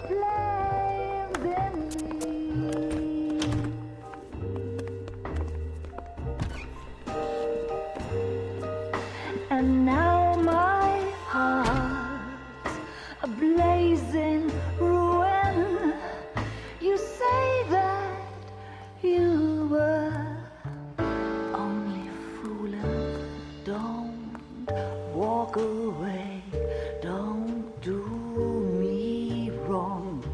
flames in me. And now my heart's a blazing ruin. You say that you were only fooling. Don't walk away. Don't do me wrong.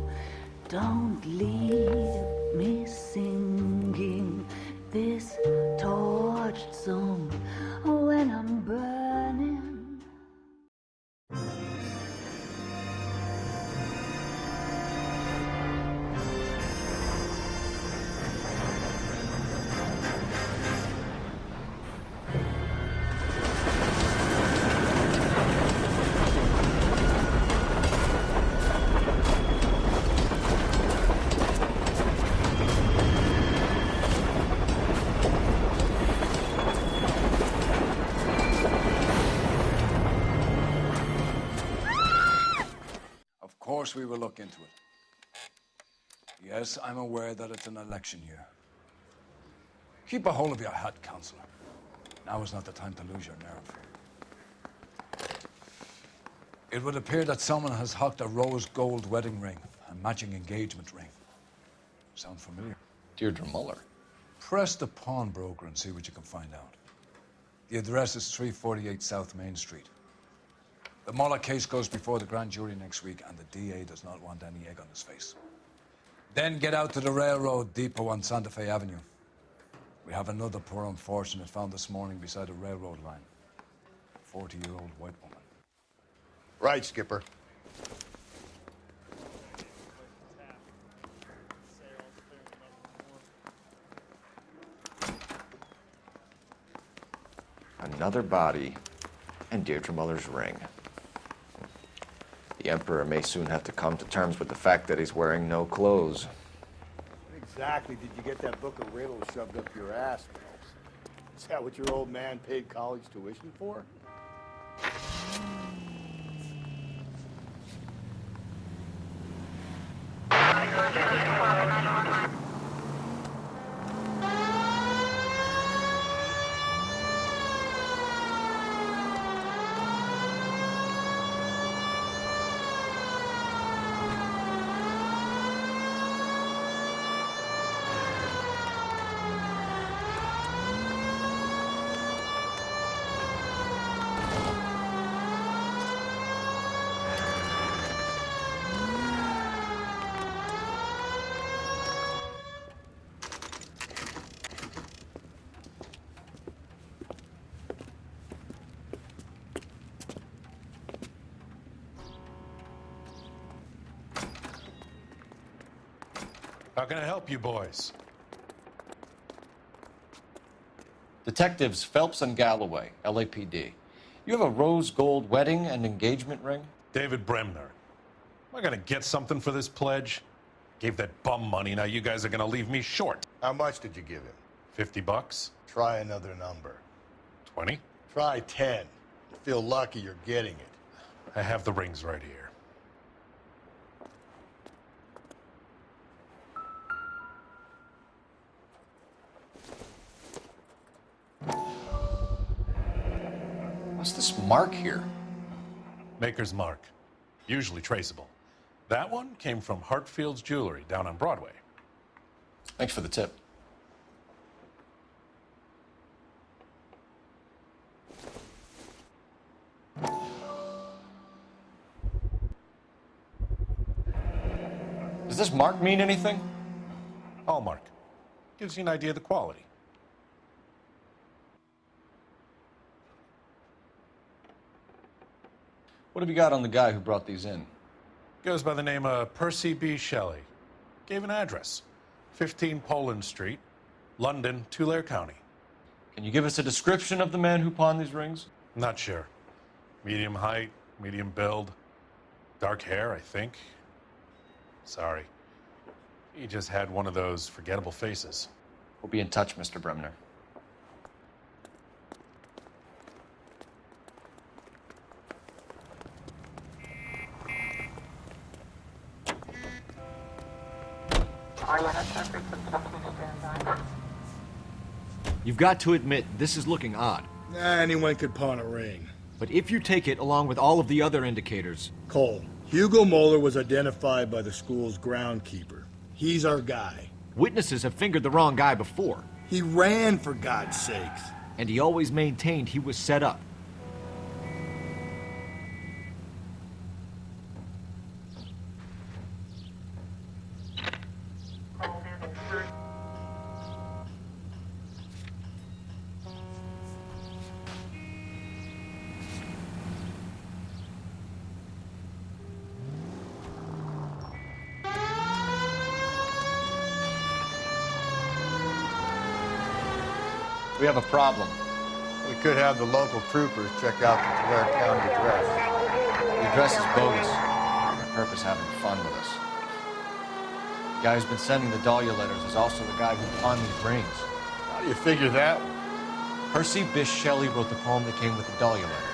Don't leave me singing this torched song when I'm burning. Of course we will look into it. Yes, I'm aware that it's an election year. Keep a hold of your hat, Counselor. Now is not the time to lose your nerve. It would appear that someone has hocked a rose gold wedding ring and matching engagement ring. Sound familiar? Deirdre Muller. Press the pawnbroker and see what you can find out. The address is 348 South Main Street. The Muller case goes before the grand jury next week, and the DA does not want any egg on his face. Then get out to the railroad depot on Santa Fe Avenue. We have another poor unfortunate found this morning beside a railroad line. A 40-year-old white woman. Right, Skipper. Another body and Deirdre Muller's ring. The Emperor may soon have to come to terms with the fact that he's wearing no clothes. What exactly did you get that book of riddles shoved up your ass, Phelps? Is that what your old man paid college tuition for? How can I help you boys? Detectives Phelps and Galloway, LAPD. You have a rose gold wedding and engagement ring? David Bremner. Am I gonna get something for this pledge? Gave that bum money, now you guys are gonna leave me short. How much did you give him? $50? Try another number. 20? Try 10. Feel lucky you're getting it. I have the rings right here. What's this mark here? Maker's mark. Usually traceable. That one came from Hartfield's Jewelry down on Broadway. Thanks for the tip. Does this mark mean anything? Hallmark. Gives you an idea of the quality. What have you got on the guy who brought these in? Goes by the name of Percy B. Shelley. Gave an address. 15 Poland Street, London, Tulare County. Can you give us a description of the man who pawned these rings? Not sure. Medium height, medium build. Dark hair, I think. Sorry. He just had one of those forgettable faces. We'll be in touch, Mr. Bremner. You've got to admit, this is looking odd. Anyone could pawn a ring. But if you take it along with all of the other indicators... Cole, Hugo Moeller was identified by the school's groundkeeper. He's our guy. Witnesses have fingered the wrong guy before. He ran, for God's sakes. And he always maintained he was set up. We have a problem. We could have the local troopers check out the Tulare County address. The address is bogus. On purpose having fun with us. The guy who's been sending the Dahlia letters is also the guy who pawned these rings. How do you figure that one? Percy Bysshe Shelley wrote the poem that came with the Dahlia letter.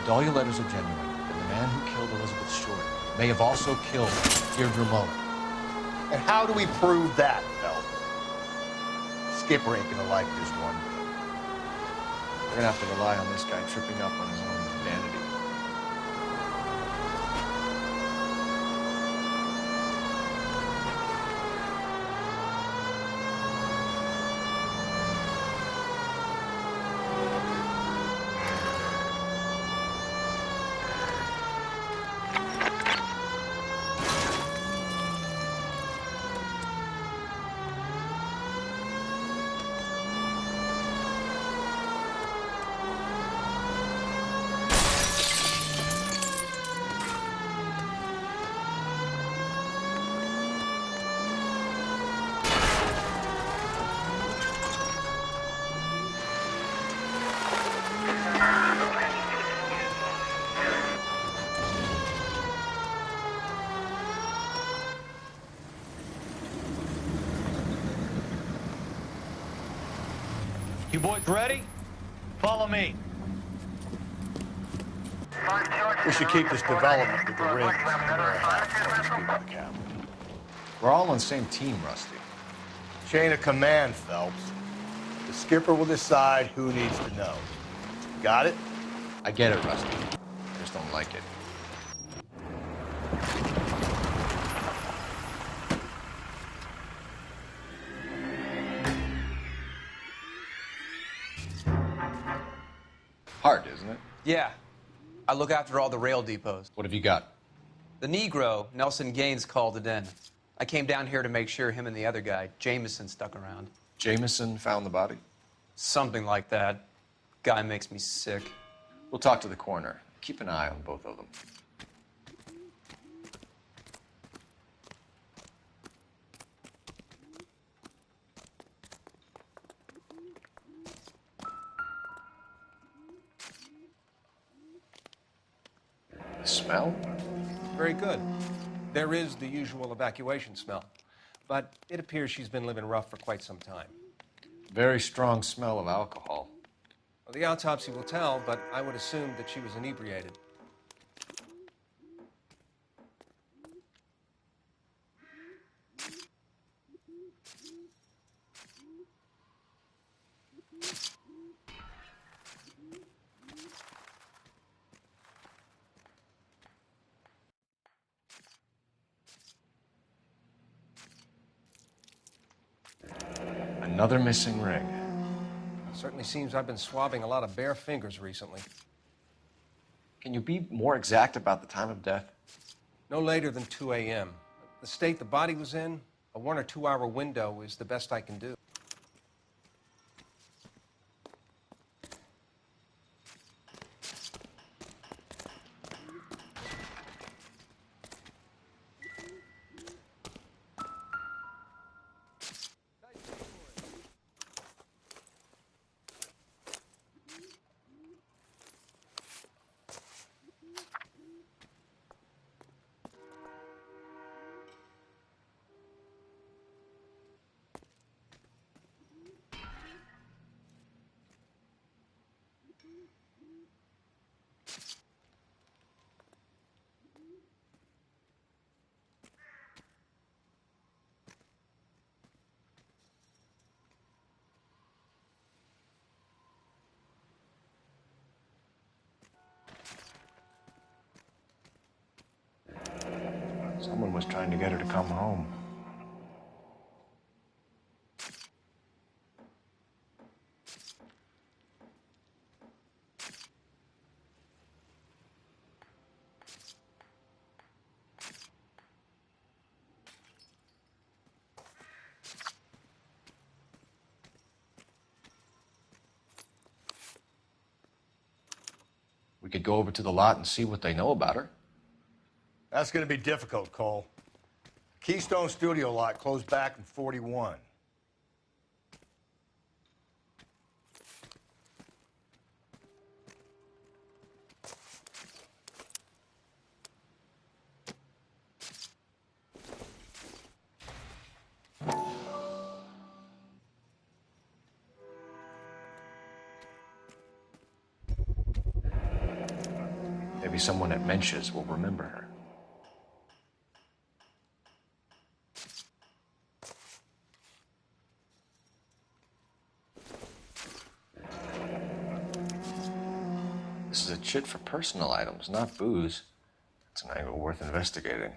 The Dahlia letters are genuine, and the man who killed Elizabeth Short may have also killed Deirdre Mullen. And how do we prove that, Phelps? Skipper ain't gonna like this one. We're gonna have to rely on this guy tripping up on his own vanity. You boys ready? Follow me. We should keep this development with the rings. We're all on the same team, Rusty. Chain of command, Phelps. The skipper will decide who needs to know. Got it? I get it, Rusty. I just don't like it. Hard, isn't it? Yeah. I look after all the rail depots. What have you got? The Negro, Nelson Gaines, called it in. I came down here to make sure him and the other guy, Jameson, stuck around. Jameson found the body? Something like that. Guy makes me sick. We'll talk to the coroner. Keep an eye on both of them. The smell? Very good. There is the usual evacuation smell, but it appears she's been living rough for quite some time. Very strong smell of alcohol. Well, the autopsy will tell, but I would assume that she was inebriated. Another missing ring. Certainly seems I've been swabbing a lot of bare fingers recently. Can you be more exact about the time of death? No later than 2 a.m. The state the body was in, a 1 or 2 hour window is the best I can do. Someone was trying to get her to come home. We could go over to the lot and see what they know about her. That's going to be difficult, Cole. Keystone Studio lot closed back in 41. Maybe someone at Mensch's will remember her. This is a chit for personal items, not booze. It's an angle worth investigating.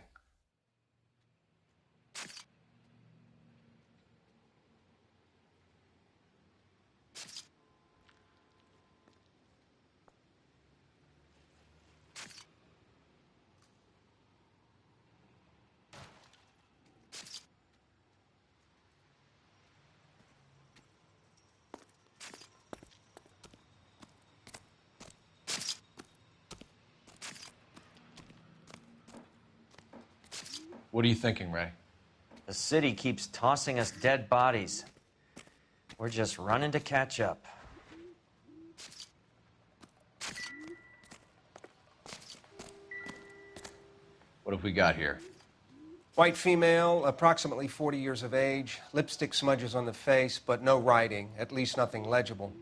What are you thinking, Ray? The city keeps tossing us dead bodies. We're just running to catch up. What have we got here? White female, approximately 40 years of age, lipstick smudges on the face, but no writing, at least nothing legible.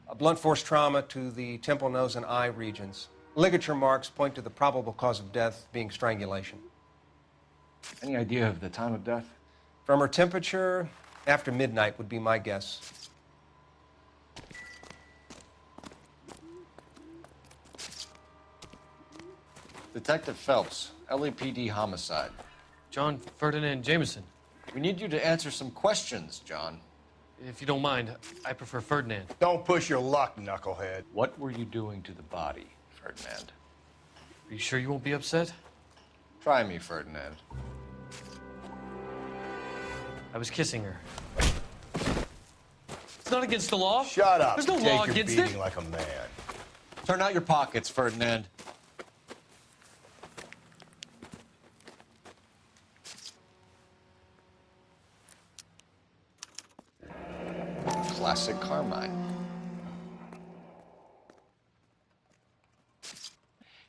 A blunt force trauma to the temple, nose, and eye regions. Ligature marks point to the probable cause of death being strangulation. Any idea of the time of death? From her temperature, after midnight would be my guess. Detective Phelps, LAPD homicide. John Ferdinand Jameson. We need you to answer some questions, John. If you don't mind, I prefer Ferdinand. Don't push your luck, knucklehead. What were you doing to the body, Ferdinand? Are you sure you won't be upset? Try me, Ferdinand. I was kissing her. It's not against the law. Shut up. There's no Take law your against beating it. like a man. Turn out your pockets, Ferdinand. Classic Carmine.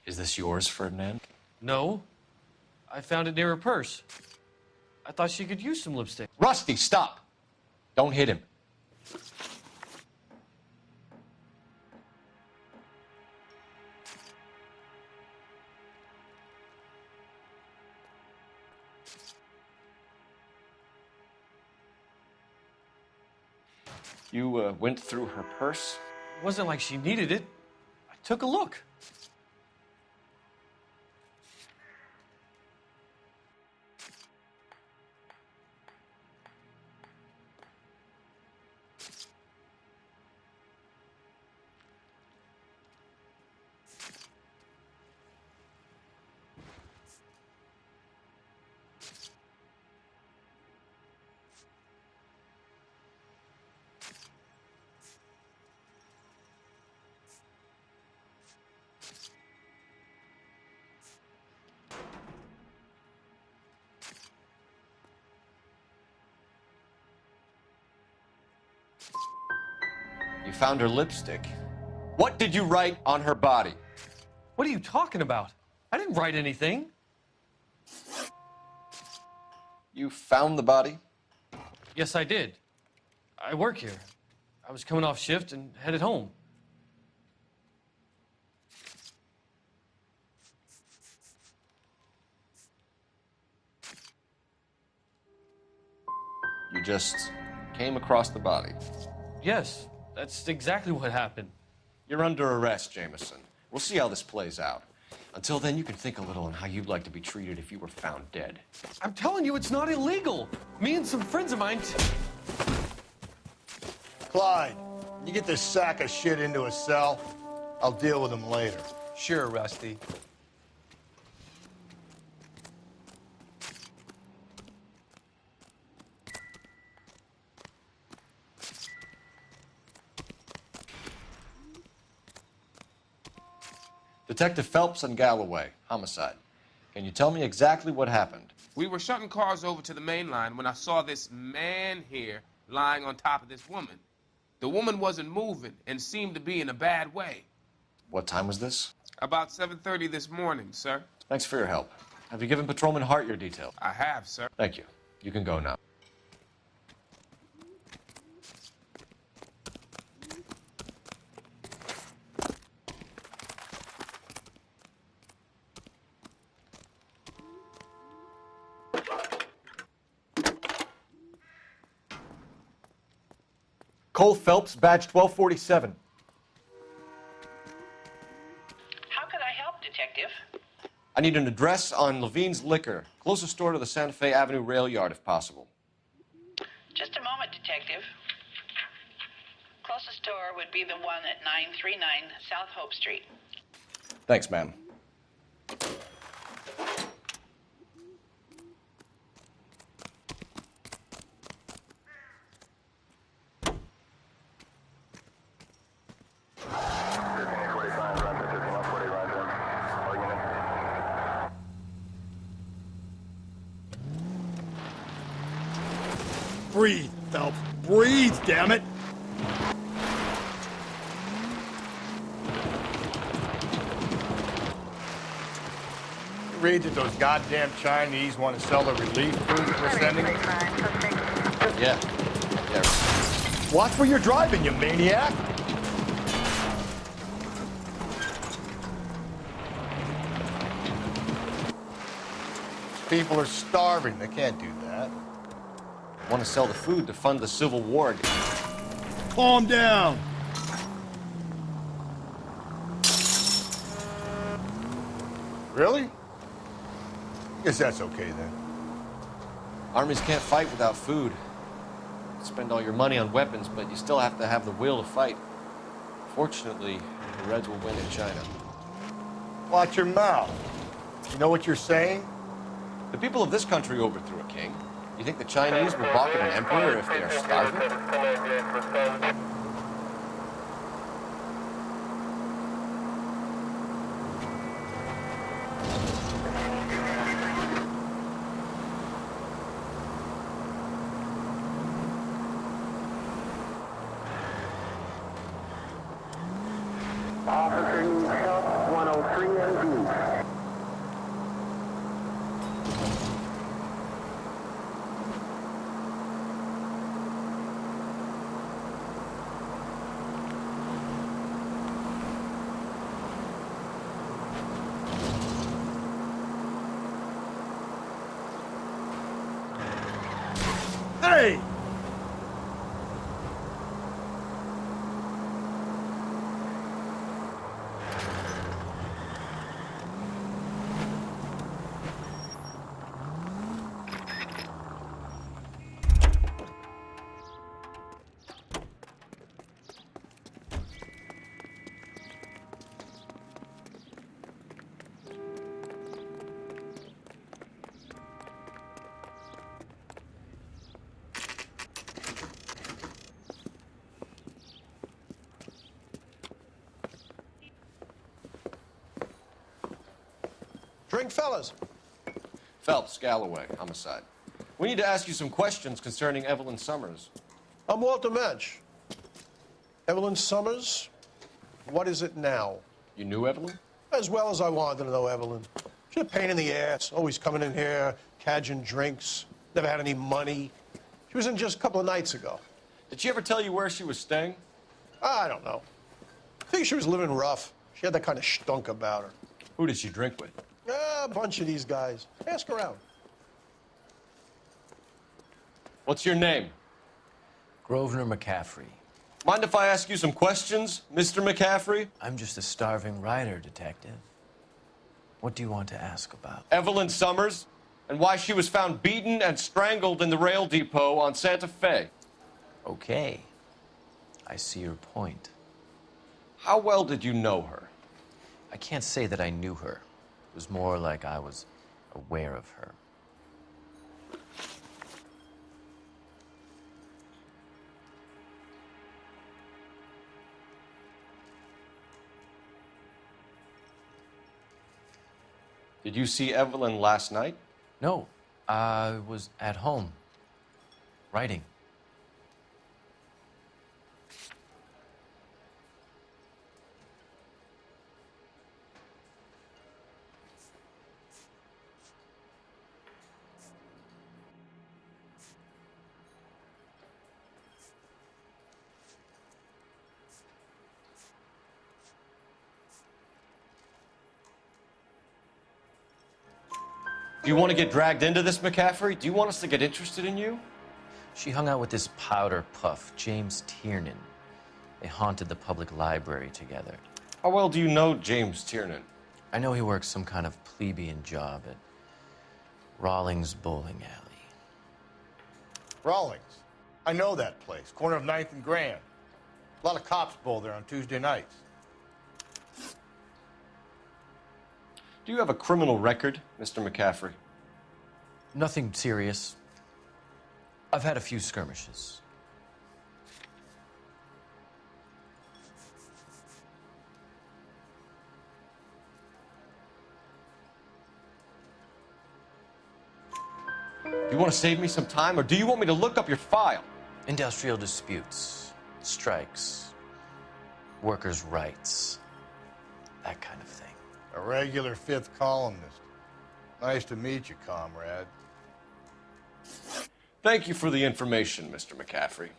Is this yours, Ferdinand? No. I found it near her purse. I thought she could use some lipstick. Rusty, stop! Don't hit him. You went through her purse? It wasn't like she needed it. I took a look. You found her lipstick. What did you write on her body? What are you talking about? I didn't write anything. You found the body? Yes, I did. I work here. I was coming off shift and headed home. You just came across the body. Yes, that's exactly what happened. You're under arrest, Jameson. We'll see how this plays out. Until then, you can think a little on how you'd like to be treated if you were found dead. I'm telling you, it's not illegal. Me and some friends of mine. Clyde, you get this sack of shit into a cell. I'll deal with him later. Sure, Rusty. Detective Phelps and Galloway, homicide. Can you tell me exactly what happened? We were shutting cars over to the main line when I saw this man here lying on top of this woman. The woman wasn't moving and seemed to be in a bad way. What time was this? About 7:30 this morning, sir. Thanks for your help. Have you given Patrolman Hart your details? I have, sir. Thank you. You can go now. Cole Phelps, badge 1247. How can I help, Detective? I need an address on Levine's Liquor, closest store to the Santa Fe Avenue rail yard, if possible. Just a moment, Detective. Closest store would be the one at 939 South Hope Street. Thanks, ma'am. Breathe, Phelps. Breathe, damn it! You read that those goddamn Chinese want to sell the relief food that we're sending them? Yeah. Watch where you're driving, you maniac! People are starving. They can't do that. Want to sell the food to fund the Civil War. Calm down. Really? Guess that's okay then. Armies can't fight without food. Spend all your money on weapons, but you still have to have the will to fight. Fortunately, the Reds will win in China. Watch your mouth. You know what you're saying? The people of this country overthrew a king. You think the Chinese will balk at an emperor if they are starving? Officer needs help, 103 MD. Hey! Drink, fellas. Phelps, Galloway, homicide. We need to ask you some questions concerning Evelyn Summers. I'm Walter Mensch. Evelyn Summers, what is it now? You knew Evelyn? As well as I wanted to know Evelyn. She's a pain in the ass, always coming in here, cadging drinks, never had any money. She was in just a couple of nights ago. Did she ever tell you where she was staying? I don't know. I think she was living rough. She had that kind of stunk about her. Who did she drink with? A bunch of these guys. Ask around. What's your name? Grosvenor McCaffrey. Mind if I ask you some questions, Mr. McCaffrey? I'm just a starving writer, Detective. What do you want to ask about? Evelyn Summers, and why she was found beaten and strangled in the rail depot on Santa Fe. Okay. I see your point. How well did you know her? I can't say that I knew her. It was more like I was aware of her. Did you see Evelyn last night? No, I was at home, writing. Do you want to get dragged into this, McCaffrey? Do you want us to get interested in you? She hung out with this powder puff, James Tiernan. They haunted the public library together. How well do you know James Tiernan? I know he works some kind of plebeian job at Rawlings Bowling Alley. Rawlings. I know that place. Corner of 9th and Grand. A lot of cops bowl there on Tuesday nights. Do you have a criminal record, Mr. McCaffrey? Nothing serious. I've had a few skirmishes. Do you want to save me some time, or do you want me to look up your file? Industrial disputes, strikes, workers' rights, that kind of thing. A regular fifth columnist. Nice to meet you, comrade. Thank you for the information, Mr. McCaffrey.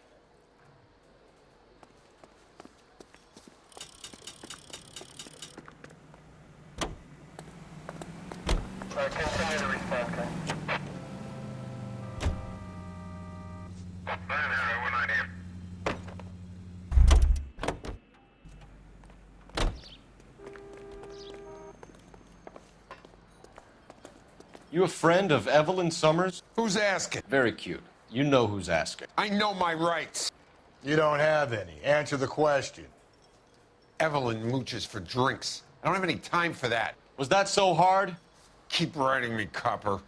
Continue to respond, okay? You a friend of Evelyn Summers? Who's asking? Very cute. You know who's asking. I know my rights. You don't have any. Answer the question. Evelyn mooches for drinks. I don't have any time for that. Was that so hard? Keep writing me, copper.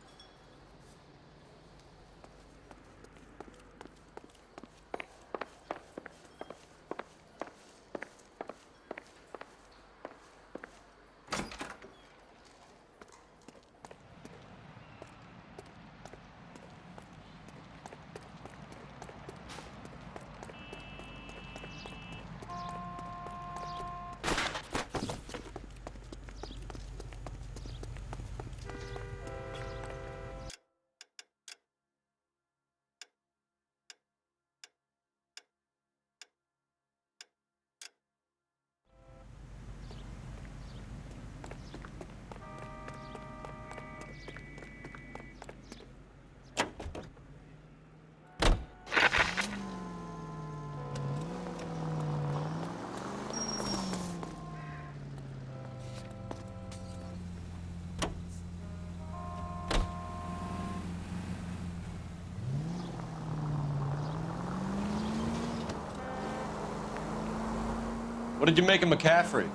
What did you make of McCaffrey?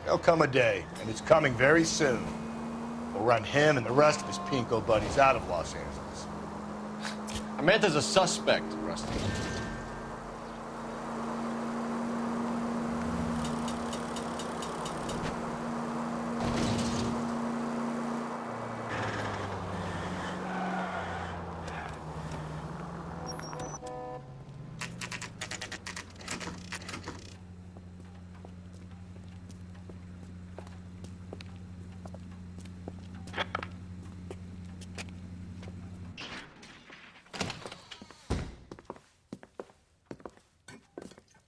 There'll come a day, and it's coming very soon. We'll run him and the rest of his pinko buddies out of Los Angeles. I meant as a suspect, Rusty.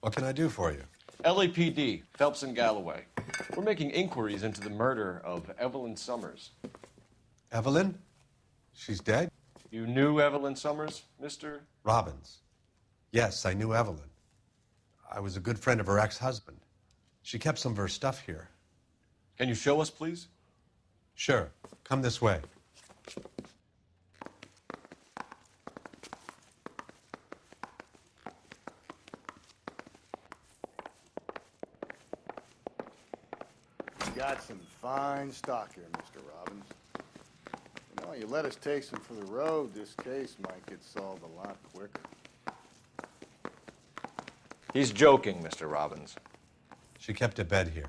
What can I do for you? LAPD, Phelps and Galloway. We're making inquiries into the murder of Evelyn Summers. Evelyn? She's dead? You knew Evelyn Summers, Mr. Robbins. Yes, I knew Evelyn. I was a good friend of her ex-husband. She kept some of her stuff here. Can you show us, please? Sure. Come this way. You got some fine stock here, Mr. Robbins. You know, you let us take some for the road, this case might get solved a lot quicker. He's joking, Mr. Robbins. She kept a bed here,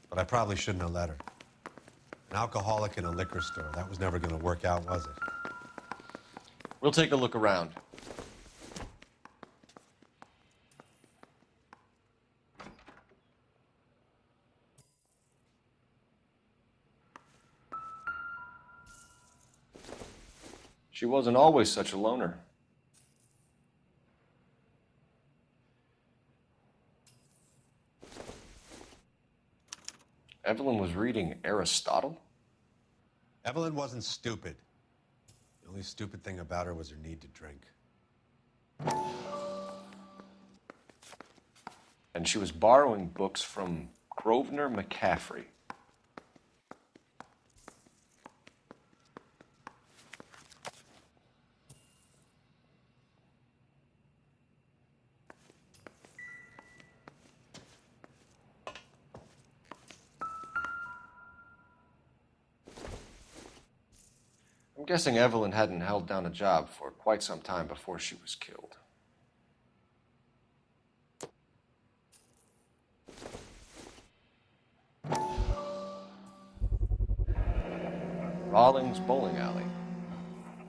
but I probably shouldn't have let her. An alcoholic in a liquor store. That was never going to work out, was it? We'll take a look around. She wasn't always such a loner. Evelyn was reading Aristotle? Evelyn wasn't stupid. The only stupid thing about her was her need to drink. And she was borrowing books from Grosvenor McCaffrey. I'm guessing Evelyn hadn't held down a job for quite some time before she was killed. Rawlings Bowling Alley.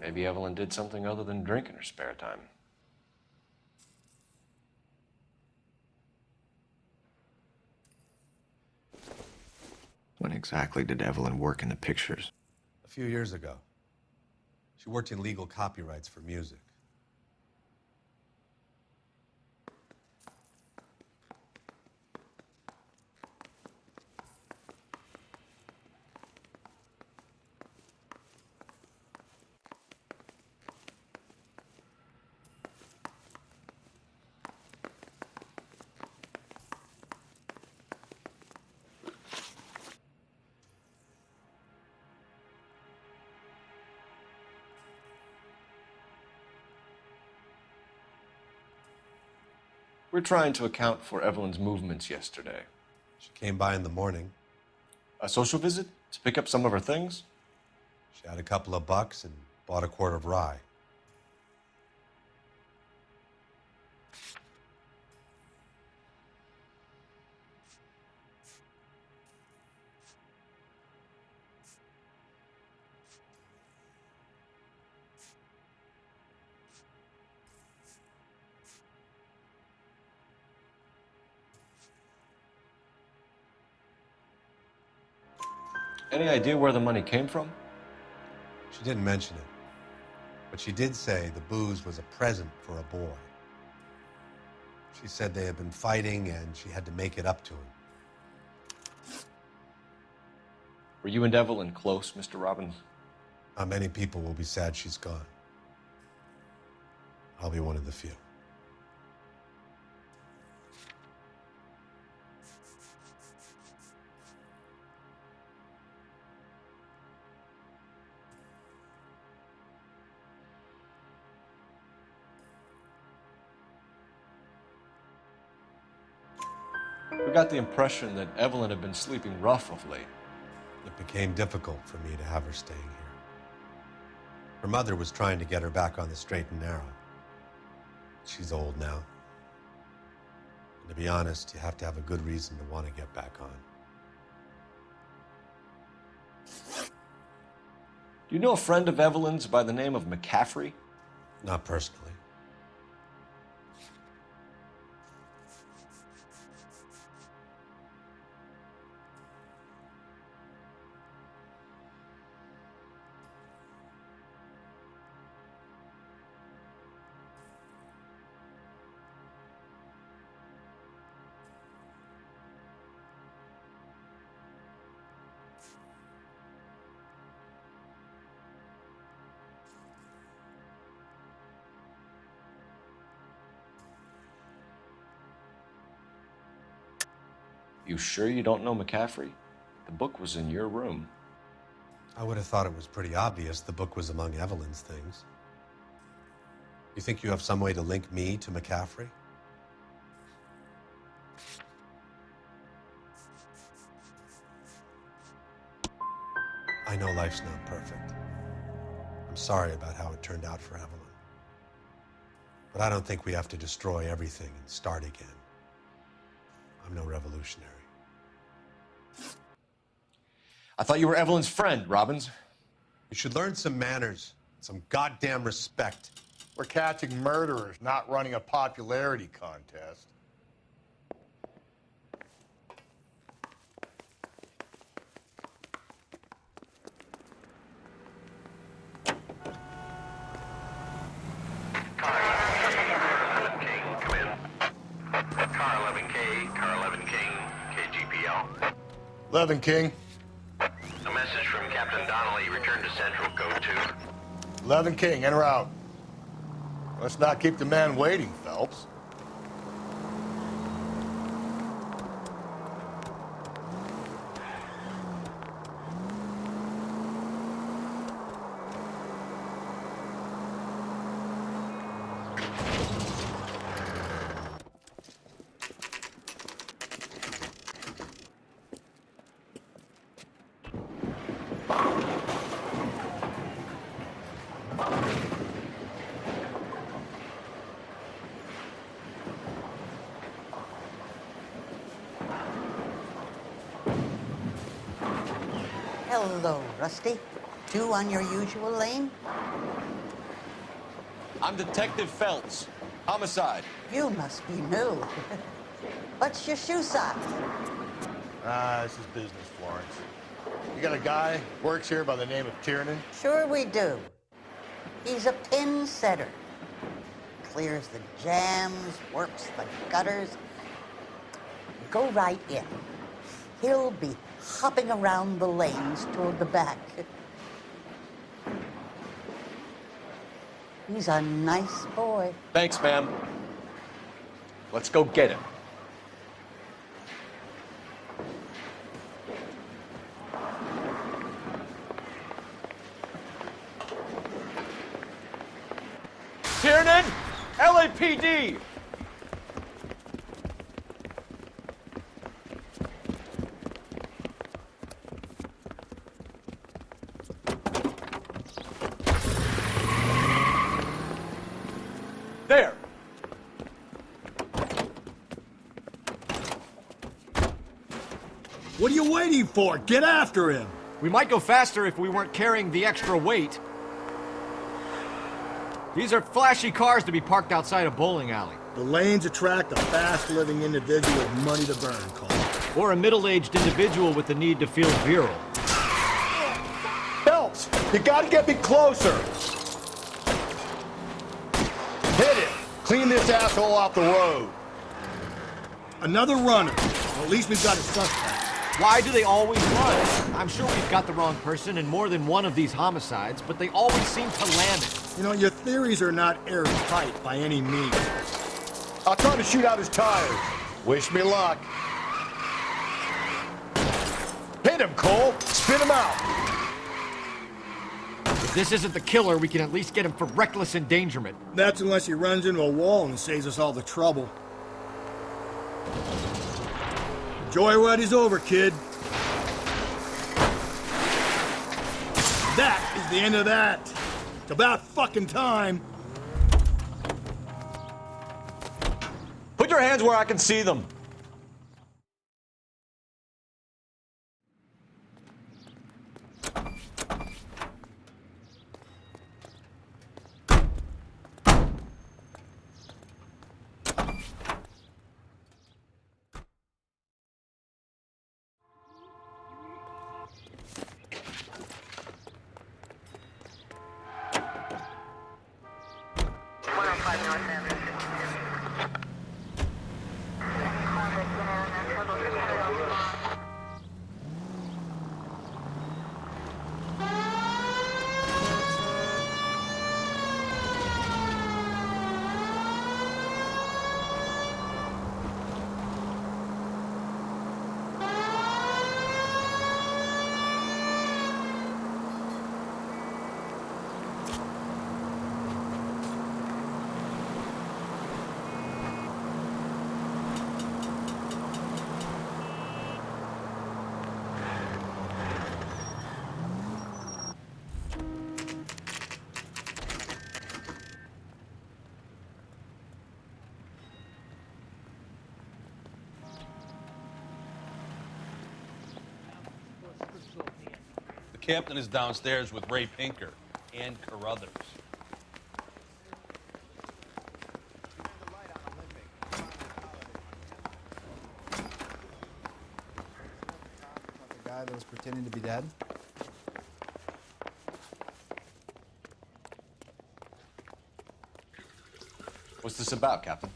Maybe Evelyn did something other than drink in her spare time. When exactly did Evelyn work in the pictures? A few years ago. She worked in legal copyrights for music. We're trying to account for Evelyn's movements yesterday. She came by in the morning. A social visit? To pick up some of her things? She had a couple of bucks and bought a quart of rye. Any idea where the money came from? She didn't mention it, but she did say the booze was a present for a boy. She said they had been fighting and she had to make it up to him. Were you and Evelyn close, Mr. Robbins? Many people will be sad she's gone. I'll be one of the few. We got the impression that Evelyn had been sleeping rough of late. It became difficult for me to have her staying here. Her mother was trying to get her back on the straight and narrow. She's old now. And to be honest, you have to have a good reason to want to get back on. Do you know a friend of Evelyn's by the name of McCaffrey? Not personally. You sure you don't know McCaffrey? The book was in your room. I would have thought it was pretty obvious the book was among Evelyn's things. You think you have some way to link me to McCaffrey? I know life's not perfect. I'm sorry about how it turned out for Evelyn. But I don't think we have to destroy everything and start again. I'm no revolutionary. I thought you were Evelyn's friend, Robbins. You should learn some manners, some goddamn respect. We're catching murderers, not running a popularity contest. Car 11K, Car 11 King, KGPL. 11 King. A message from Captain Donnelly. Return to Central, code 2. 11 King, en route. Let's not keep the man waiting, Phelps. Hello, Rusty. Two on your usual lane? I'm Detective Phelps. Homicide. You must be new. What's your shoe size? This is business, Florence. You got a guy works here by the name of Tiernan? Sure we do. He's a pin setter. Clears the jams, works the gutters. Go right in. He'll be hopping around the lanes toward the back. He's a nice boy. Thanks, ma'am. Let's go get him. Tiernan! LAPD! There! What are you waiting for? Get after him! We might go faster if we weren't carrying the extra weight. These are flashy cars to be parked outside a bowling alley. The lanes attract a fast-living individual with money to burn, Cole. Or a middle-aged individual with the need to feel virile. Phelps, you gotta get me closer! Hit it! Clean this asshole off the road! Another runner. Well, at least we've got a suspect. Why do they always run? I'm sure we've got the wrong person in more than one of these homicides, but they always seem to land it. You know, your theories are not airtight by any means. I'll try to shoot out his tires. Wish me luck. Hit him, Cole! Spin him out! If this isn't the killer, we can at least get him for reckless endangerment. That's unless he runs into a wall and saves us all the trouble. Joyride is over, kid. That is the end of that. It's about fucking time. Put your hands where I can see them. captain is downstairs with Ray Pinker and Carruthers. The guy that was pretending to be dead? What's this about, Captain?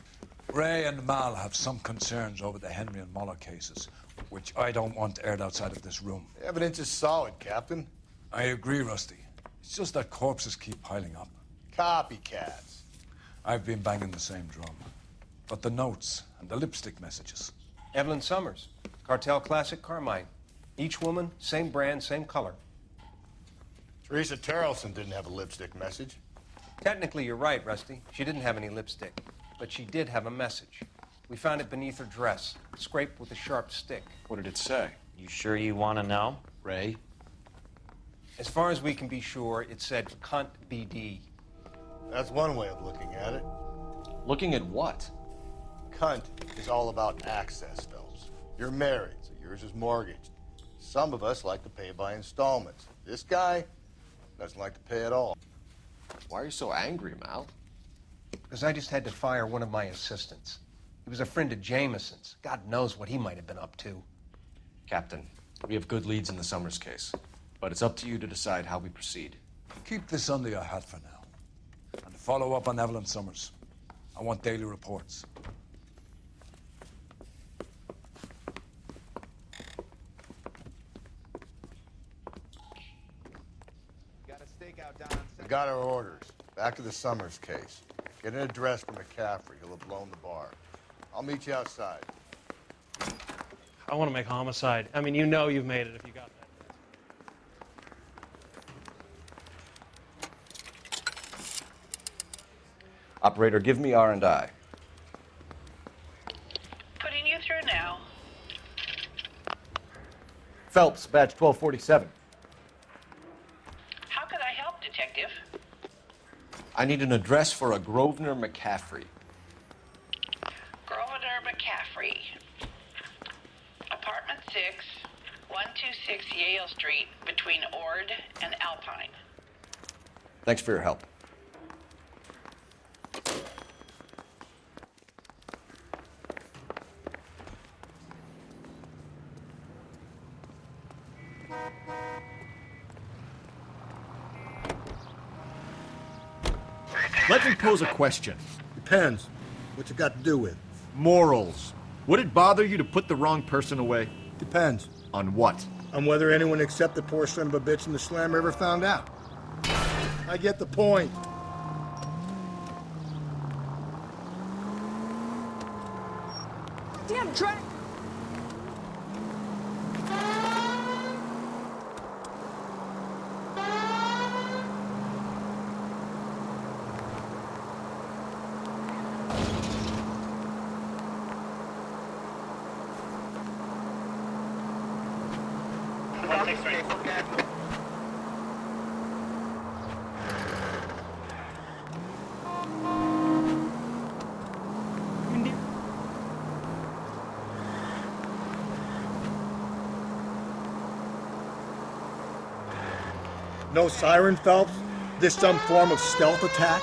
Ray and Mal have some concerns over the Henry and Muller cases, which I don't want aired outside of this room. The evidence is solid, Captain. I agree, Rusty. It's just that corpses keep piling up. Copycats. I've been banging the same drum. But the notes and the lipstick messages. Evelyn Summers, Cartel Classic Carmine. Each woman, same brand, same color. Teresa Terrelson didn't have a lipstick message. Technically, you're right, Rusty. She didn't have any lipstick, but she did have a message. We found it beneath her dress, scraped with a sharp stick. What did it say? You sure you want to know? Ray? As far as we can be sure, it said cunt BD. That's one way of looking at it. Looking at what? Cunt is all about access, Phelps. You're married, so yours is mortgaged. Some of us like to pay by installments. This guy doesn't like to pay at all. Why are you so angry, Mal? Because I just had to fire one of my assistants. He was a friend of Jameson's. God knows what he might have been up to. Captain, we have good leads in the Summers case, but it's up to you to decide how we proceed. Keep this under your hat for now. And follow up on Evelyn Summers. I want daily reports. We got our orders. Back to the Summers case. Get an address for McCaffrey. He'll have blown the bar. I'll meet you outside. I want to make homicide. I mean, you know you've made it if you got that. Operator, give me R&I. Putting you through now. Phelps, badge 1247. How could I help, Detective? I need an address for a Grosvenor McCaffrey. Grosvenor McCaffrey. Apartment 6, 126 Yale Street, between Ord and Alpine. Thanks for your help. Let me pose a question. Depends. What's it got to do with? Morals. Would it bother you to put the wrong person away? Depends. On what? On whether anyone except the poor son of a bitch in the slammer ever found out. I get the point. Damn track! No siren, Phelps? This some form of stealth attack?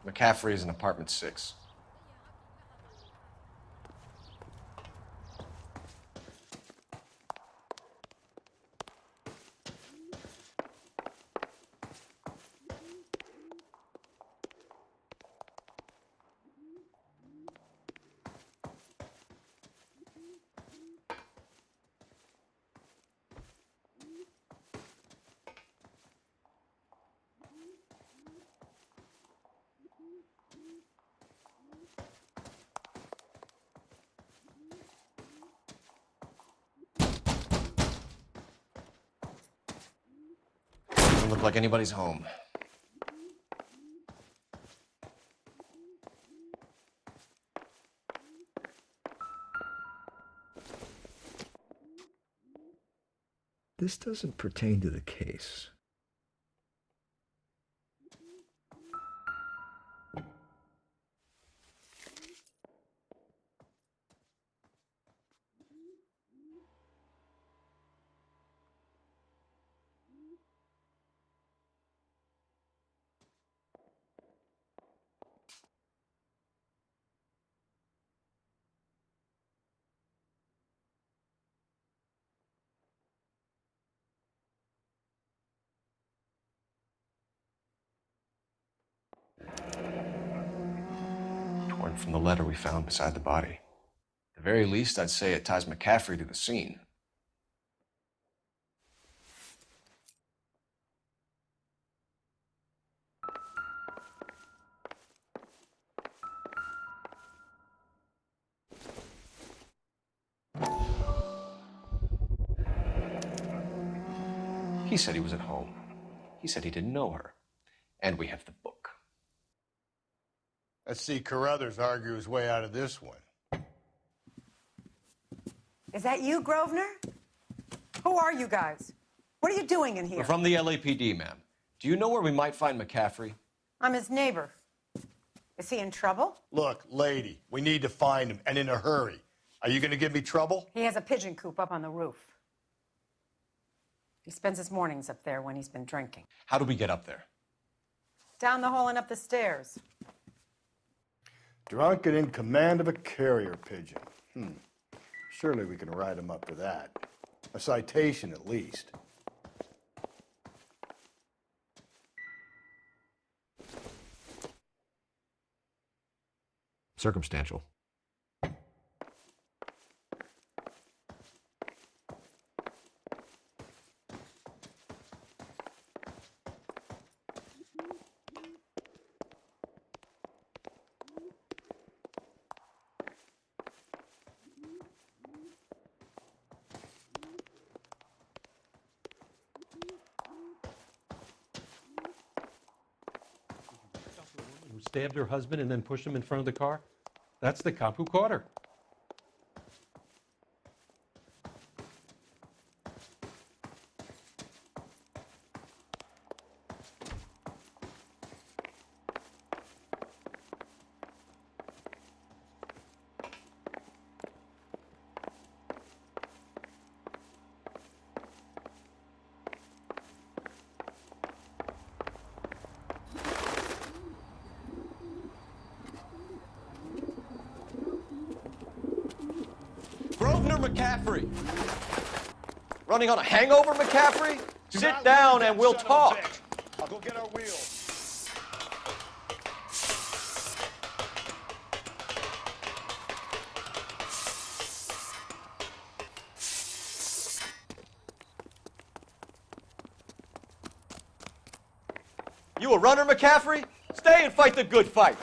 McCaffrey is in apartment 6. Doesn't look like anybody's home. This doesn't pertain to the case. Torn from the letter we found beside the body. At the very least, I'd say it ties McCaffrey to the scene. He said he was at home. He said he didn't know her. And we have the book. Let's see Carruthers argue his way out of this one. Is that you, Grosvenor? Who are you guys? What are you doing in here? We're from the LAPD, ma'am. Do you know where we might find McCaffrey? I'm his neighbor. Is he in trouble? Look, lady, we need to find him, and in a hurry. Are you going to give me trouble? He has a pigeon coop up on the roof. He spends his mornings up there when he's been drinking. How do we get up there? Down the hall and up the stairs. Drunk and in command of a carrier pigeon. Surely we can write him up for that. A citation, at least. Circumstantial. Who stabbed her husband and then pushed him in front of the car? That's the cop who caught her. Grosvenor McCaffrey! Running on a hangover, McCaffrey? Sit down and we'll talk. I'll go get our wheels. You a runner, McCaffrey? Stay and fight the good fight.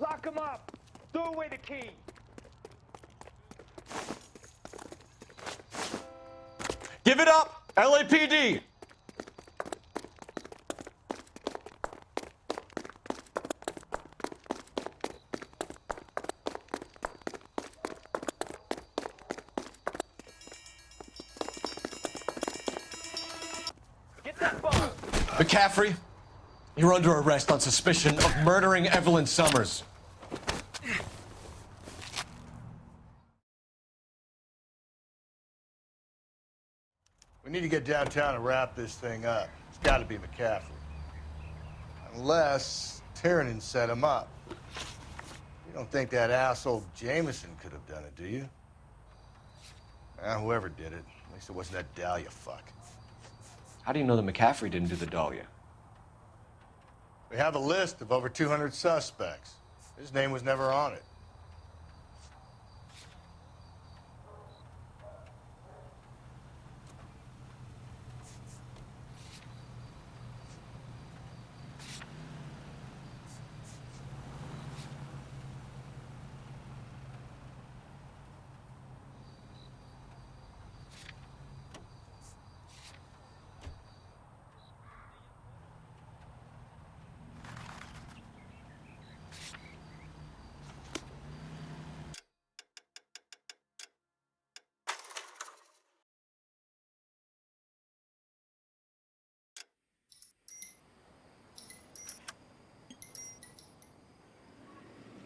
Lock him up! Throw away the key! Give it up, LAPD! Get that bomb! McCaffrey, you're under arrest on suspicion of murdering Evelyn Summers. We need to get downtown and wrap this thing up. It's got to be McCaffrey. Unless Tiernan set him up. You don't think that asshole Jameson could have done it, do you? Whoever did it. At least it wasn't that Dahlia fuck. How do you know that McCaffrey didn't do the Dahlia? We have a list of over 200 suspects. His name was never on it.